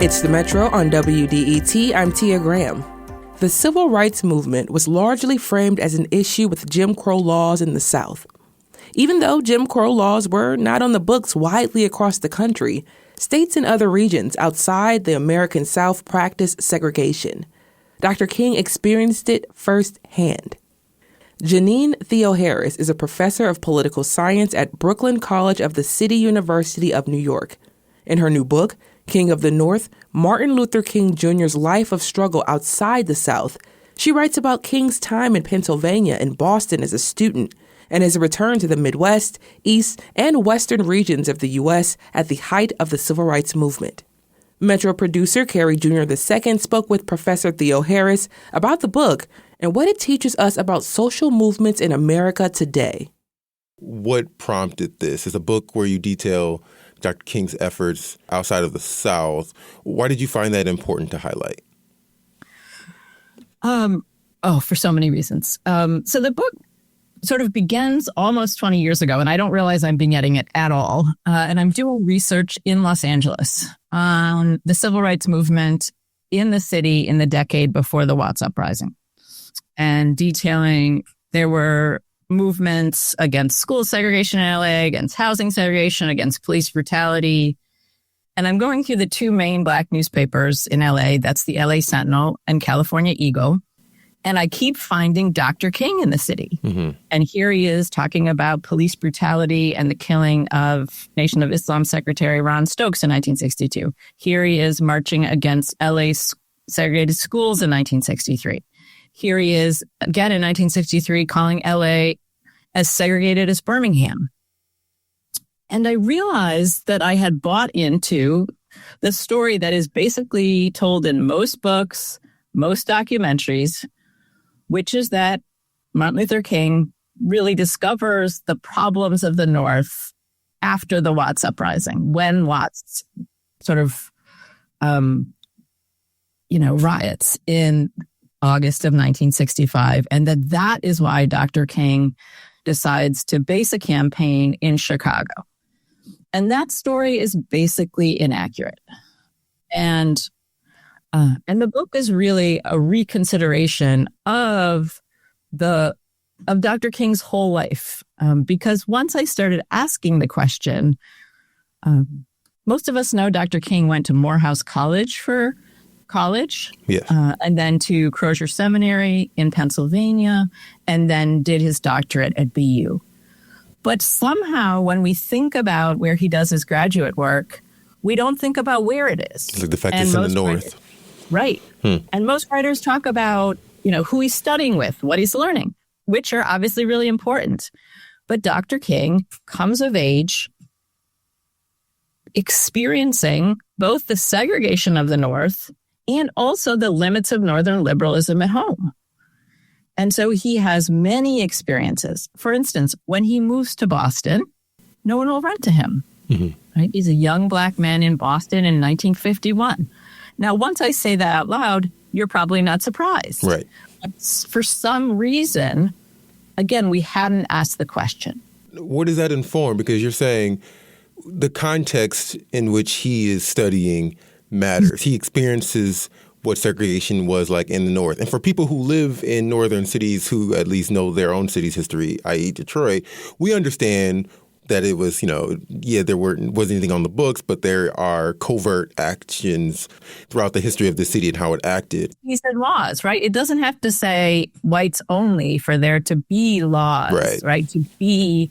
It's the Metro on WDET. I'm Tia Graham. The civil rights movement was largely framed as an issue with Jim Crow laws in the South. Even though Jim Crow laws were not on the books widely across the country, states and other regions outside the American South practiced segregation. Dr. King experienced it firsthand. Janine Theo-Harris is a professor of political science at Brooklyn College of the City University of New York. In her new book, King of the North, Martin Luther King Jr.'s life of struggle outside the South, she writes about King's time in Pennsylvania and Boston as a student and his return to the Midwest, East, and Western regions of the U.S. at the height of the Civil Rights Movement. Metro producer Carrie Jr. II spoke with Professor Theo-Harris about the book and what it teaches us about social movements in America today. What prompted this? It's a book where you detail Dr. King's efforts outside of the South. Why did you find that important to highlight? For so many reasons. So the book sort of begins almost 20 years ago, and I don't realize I'm vignetting it at all. And I'm doing research in Los Angeles on the civil rights movement in the city in the decade before the Watts Uprising, and detailing there were movements against school segregation in LA, against housing segregation, against police brutality. And I'm going through the two main Black newspapers in LA. That's the LA Sentinel and California Eagle. And I keep finding Dr. King in the city. Mm-hmm. And here he is talking about police brutality and the killing of Nation of Islam Secretary Ron Stokes in 1962. Here he is marching against LA's segregated schools in 1963. Here he is again in 1963 calling LA as segregated as Birmingham. And I realized that I had bought into the story that is basically told in most books, most documentaries, which is that Martin Luther King really discovers the problems of the North after the Watts Uprising, when Watts sort of, riots in August of 1965, and that is why Dr. King decides to base a campaign in Chicago. And that story is basically inaccurate. And the book is really a reconsideration of Dr. King's whole life. Because once I started asking the question, most of us know Dr. King went to Morehouse College for college, yes. And then to Crozier Seminary in Pennsylvania, and then did his doctorate at BU. But somehow when we think about where he does his graduate work, we don't think about where it is. Like the fact it's in the North. Right. And most writers talk about, who he's studying with, what he's learning, which are obviously really important. But Dr. King comes of age experiencing both the segregation of the North and also the limits of Northern liberalism at home. And so he has many experiences. For instance, when he moves to Boston, no one will run to him. Mm-hmm. Right? He's a young Black man in Boston in 1951. Now, once I say that out loud, you're probably not surprised. Right. But for some reason, again, we hadn't asked the question. What does that inform? Because you're saying the context in which he is studying matters. He experiences what segregation was like in the North. And for people who live in northern cities who at least know their own city's history, i.e. Detroit, we understand that it was, there wasn't anything on the books, but there are covert actions throughout the history of the city and how it acted. He said laws, right? It doesn't have to say whites only for there to be laws, right? To be,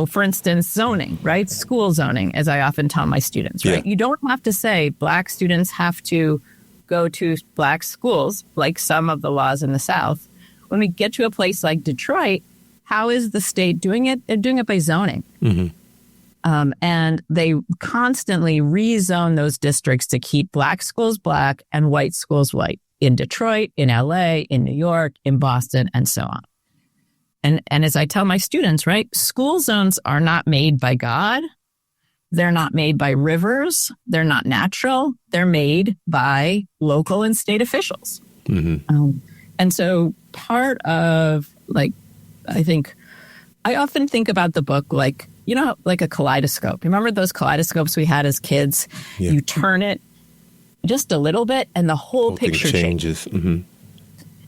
for instance, zoning, right? School zoning, as I often tell my students, right? Yeah. You don't have to say Black students have to go to Black schools, like some of the laws in the South. When we get to a place like Detroit, how is the state doing it? They're doing it by zoning. Mm-hmm. And they constantly rezone those districts to keep Black schools Black and white schools white in Detroit, in LA, in New York, in Boston, and so on. And as I tell my students, right, school zones are not made by God. They're not made by rivers. They're not natural. They're made by local and state officials. Mm-hmm. And so part of, I often think about the book like a kaleidoscope. Remember those kaleidoscopes we had as kids? Yeah. You turn it just a little bit, and the whole picture changes. Mm-hmm.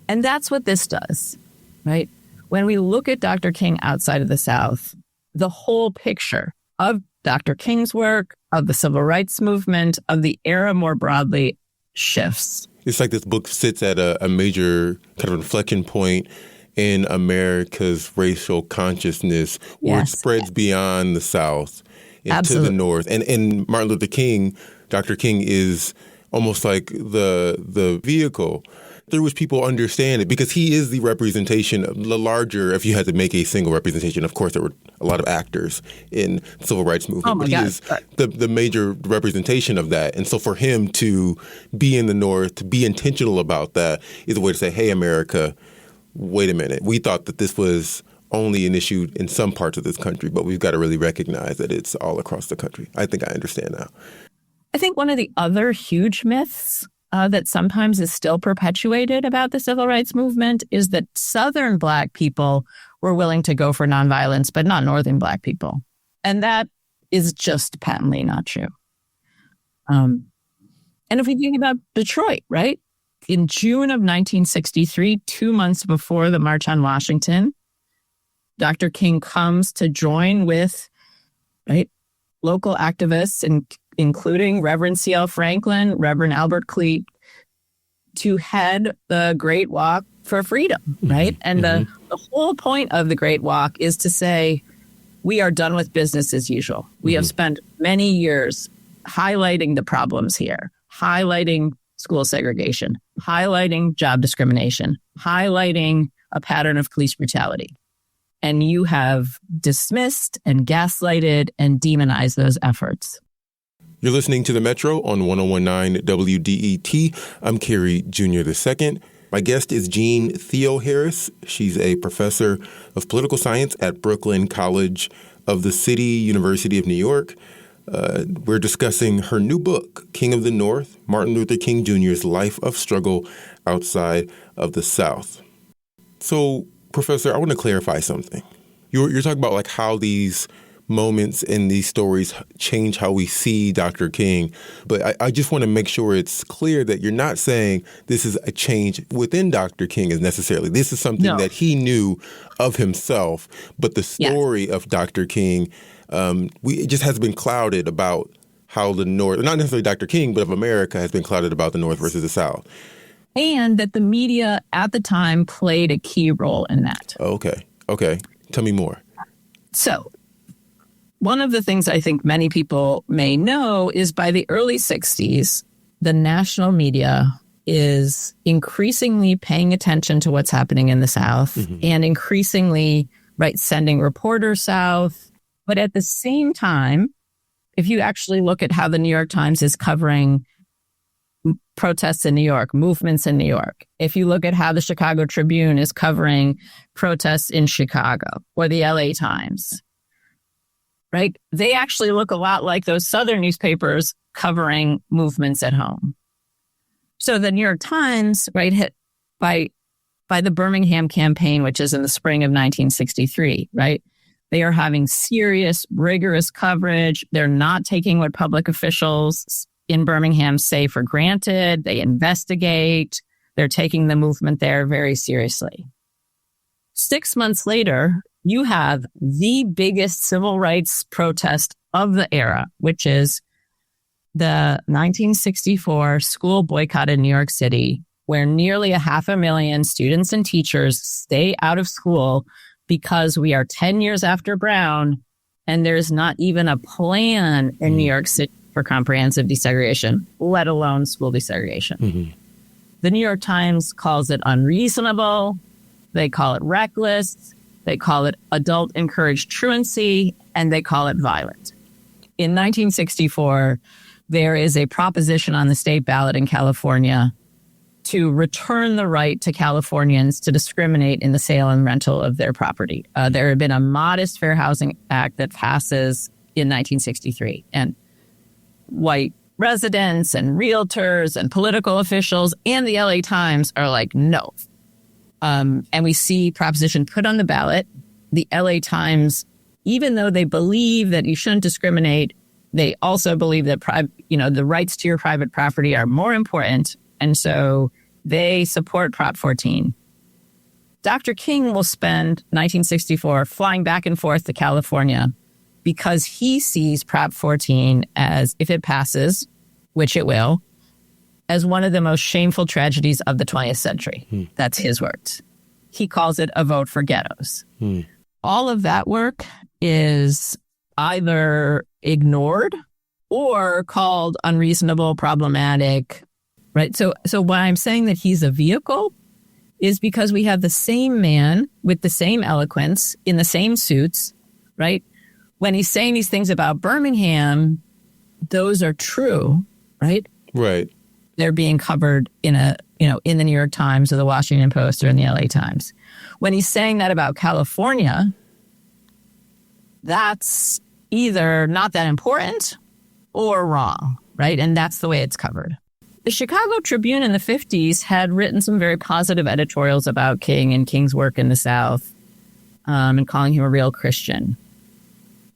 And that's what this does, right? When we look at Dr. King outside of the South, the whole picture of Dr. King's work, of the civil rights movement, of the era more broadly shifts. It's like this book sits at a major kind of inflection point in America's racial consciousness, where it spreads beyond the South into the North. And Martin Luther King, Dr. King, is almost like the vehicle through which people understand it, because he is the representation of the larger, if you had to make a single representation, of course there were a lot of actors in the civil rights movement, but he is the major representation of that. And so for him to be in the North, to be intentional about that, is a way to say, hey, America, wait a minute. We thought that this was only an issue in some parts of this country, but we've got to really recognize that it's all across the country. I think I understand now. I think one of the other huge myths that sometimes is still perpetuated about the civil rights movement is that Southern Black people were willing to go for nonviolence, but not Northern Black people. And that is just patently not true. And if we think about Detroit, right? In June of 1963, 2 months before the March on Washington, Dr. King comes to join with local activists, including Reverend C.L. Franklin, Reverend Albert Cleet, to head the Great Walk for Freedom, right? And the whole point of the Great Walk is to say, we are done with business as usual. We have spent many years highlighting the problems here, highlighting school segregation, highlighting job discrimination, highlighting a pattern of police brutality. And you have dismissed and gaslighted and demonized those efforts. You're listening to The Metro on 1019 WDET. I'm Kerry Jr. II. My guest is Jean Theoharis. She's a professor of political science at Brooklyn College of the City, University of New York. We're discussing her new book, King of the North, Martin Luther King Jr.'s Life of Struggle Outside of the South. So, Professor, I want to clarify something. You're talking about like how these moments in these stories change how we see Dr. King. But I just want to make sure it's clear that you're not saying this is a change within Dr. King is necessarily. This is something that he knew of himself. But the story of Dr. King, it just has been clouded about how the North, not necessarily Dr. King, but of America has been clouded about the North versus the South. And that the media at the time played a key role in that. Okay. Tell me more. So, one of the things I think many people may know is by the early 60s, the national media is increasingly paying attention to what's happening in the South and increasingly, sending reporters south. But at the same time, if you actually look at how the New York Times is covering protests in New York, movements in New York, if you look at how the Chicago Tribune is covering protests in Chicago or the LA Times, they actually look a lot like those Southern newspapers covering movements at home. So the New York Times, hit by the Birmingham campaign, which is in the spring of 1963, they are having serious, rigorous coverage. They're not taking what public officials in Birmingham say for granted. They investigate. They're taking the movement there very seriously. 6 months later, you have the biggest civil rights protest of the era, which is the 1964 school boycott in New York City, where nearly 500,000 students and teachers stay out of school because we are 10 years after Brown, and there's not even a plan in New York City for comprehensive desegregation, let alone school desegregation. The New York Times calls it unreasonable. They call it reckless. They call it adult encouraged truancy, and they call it violent. In 1964, there is a proposition on the state ballot in California to return the right to Californians to discriminate in the sale and rental of their property. There had been a modest Fair Housing Act that passes in 1963, and white residents and realtors and political officials and the LA Times are like, no. And we see proposition put on the ballot. The LA Times, even though they believe that you shouldn't discriminate, they also believe that the rights to your private property are more important, and so they support Prop 14. Dr. King will spend 1964 flying back and forth to California because he sees Prop 14 as, if it passes, which it will, as one of the most shameful tragedies of the 20th century. That's his words. He calls it a vote for ghettos. All of that work is either ignored or called unreasonable, problematic, right? So why I'm saying that he's a vehicle is because we have the same man with the same eloquence in the same suits, right? When he's saying these things about Birmingham, those are true, right? Right. They're being covered in the New York Times or the Washington Post or in the LA Times. When he's saying that about California, that's either not that important or wrong, right? And that's the way it's covered. The Chicago Tribune in the 50s had written some very positive editorials about King and King's work in the South, and calling him a real Christian.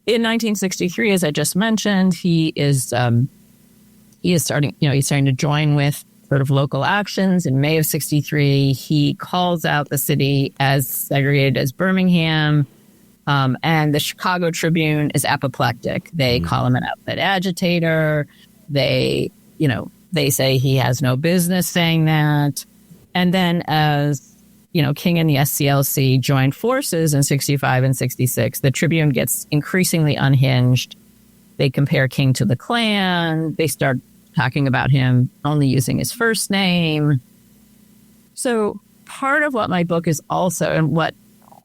In 1963, as I just mentioned, he is starting to join with sort of local actions. In May of 63, he calls out the city as segregated as Birmingham, and the Chicago Tribune is apoplectic. They call him an outlet agitator. They say he has no business saying that. And then as, King and the SCLC joined forces in 65 and 66, the Tribune gets increasingly unhinged. They compare King to the Klan. They start talking about him only using his first name. So part of what my book is also, and what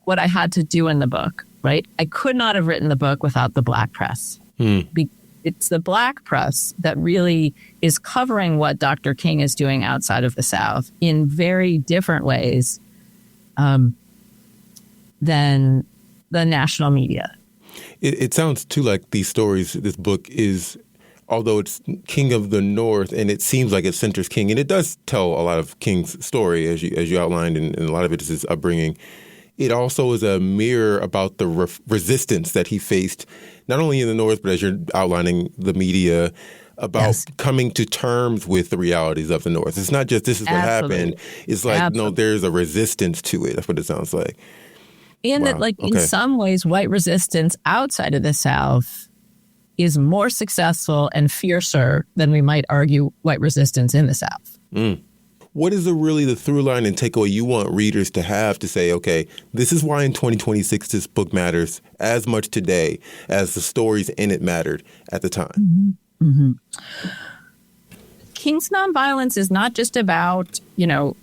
I had to do in the book, right? I could not have written the book without the Black press. It's the Black press that really is covering what Dr. King is doing outside of the South in very different ways than the national media. It sounds too like these stories, this book is, although it's King of the North and it seems like it centers King, and it does tell a lot of King's story as you outlined, and a lot of it is his upbringing. It also is a mirror about the resistance that he faced, not only in the North, but as you're outlining the media, about coming to terms with the realities of the North. It's not just this is what happened. It's like, no, there's a resistance to it. That's what it sounds like. And that, in some ways, white resistance outside of the South is more successful and fiercer than we might argue white resistance in the South. What is really the through line and takeaway you want readers to have to say, okay, this is why in 2026 this book matters as much today as the stories in it mattered at the time? King's nonviolence is not just about,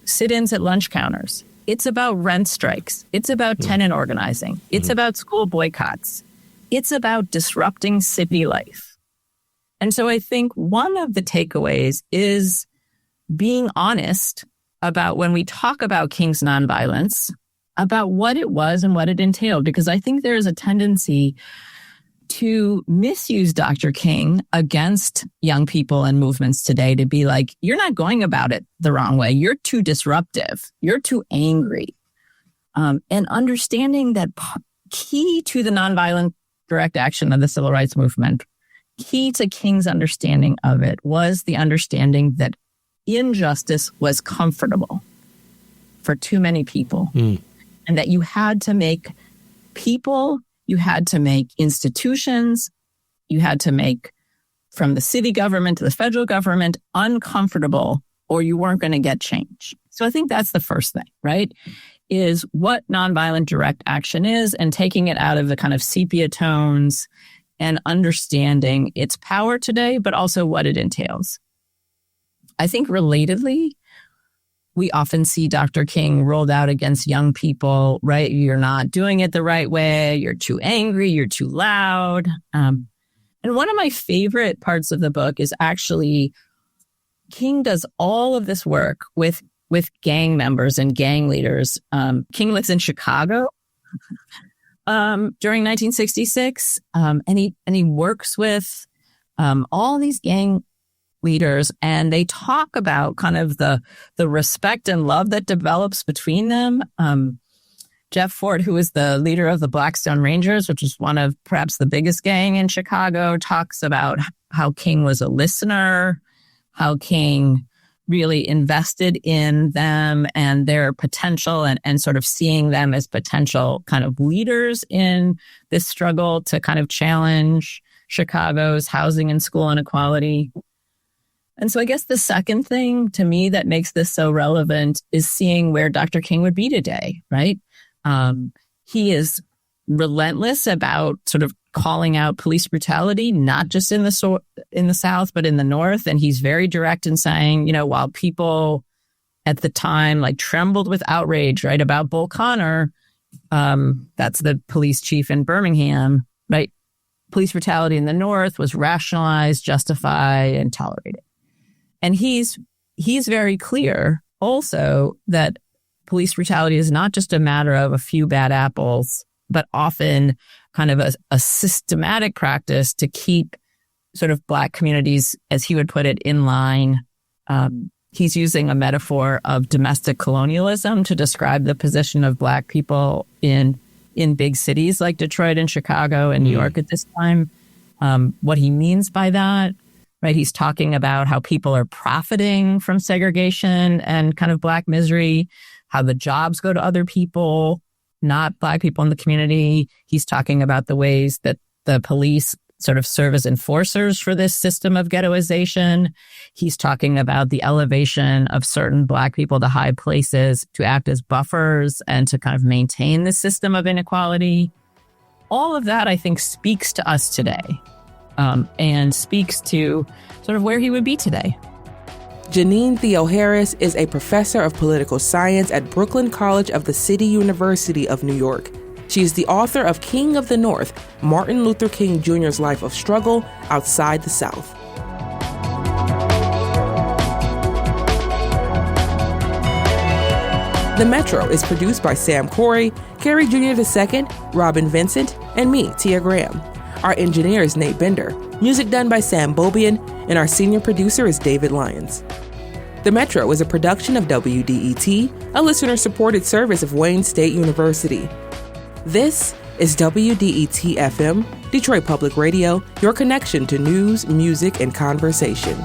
sit-ins at lunch counters. It's about rent strikes. It's about tenant organizing. It's about school boycotts. It's about disrupting city life. And so I think one of the takeaways is being honest about, when we talk about King's nonviolence, about what it was and what it entailed, because I think there is a tendency to misuse Dr. King against young people and movements today to be like, you're not going about it the wrong way. You're too disruptive. You're too angry. And understanding that key to the nonviolent direct action of the civil rights movement, key to King's understanding of it, was the understanding that injustice was comfortable for too many people, and that you had to make people, you had to make institutions, you had to make, from the city government to the federal government, uncomfortable, or you weren't going to get change. So I think that's the first thing, right? Is what nonviolent direct action is, and taking it out of the kind of sepia tones and understanding its power today, but also what it entails. I think relatedly, we often see Dr. King rolled out against young people, right? You're not doing it the right way. You're too angry. You're too loud. And one of my favorite parts of the book is actually King does all of this work with gang members and gang leaders. King lives in Chicago during 1966, and he works with all these gang leaders, and they talk about kind of the respect and love that develops between them. Jeff Ford, who is the leader of the Blackstone Rangers, which is one of perhaps the biggest gang in Chicago, talks about how King was a listener, how King really invested in them and their potential and sort of seeing them as potential kind of leaders in this struggle to kind of challenge Chicago's housing and school inequality. And so I guess the second thing to me that makes this so relevant is seeing where Dr. King would be today, right? He is relentless about sort of calling out police brutality, not just in the South, but in the North. And he's very direct in saying, you know, while people at the time like trembled with outrage, right, about Bull Connor, that's the police chief in Birmingham, right? Police brutality in the North was rationalized, justified, and tolerated. And he's very clear also that police brutality is not just a matter of a few bad apples, but often kind of a systematic practice to keep sort of Black communities, as he would put it, in line. He's using a metaphor of domestic colonialism to describe the position of Black people in big cities like Detroit and Chicago and New York at this time. What he means by that, right? He's talking about how people are profiting from segregation and kind of Black misery, how the jobs go to other people, not Black people in the community. He's talking about the ways that the police sort of serve as enforcers for this system of ghettoization. He's talking about the elevation of certain Black people to high places to act as buffers and to kind of maintain the system of inequality. All of that, I think, speaks to us today, and speaks to sort of where he would be today. Janine Theo-Harris is a professor of political science at Brooklyn College of the City University of New York. She is the author of King of the North, Martin Luther King Jr.'s Life of Struggle Outside the South. The Metro is produced by Sam Corey, Kerry Jr. II, Robin Vincent, and me, Tia Graham. Our engineer is Nate Bender. Music done by Sam Bobian, and our senior producer is David Lyons. The Metro is a production of WDET, a listener-supported service of Wayne State University. This is WDET-FM, Detroit Public Radio, your connection to news, music, and conversation.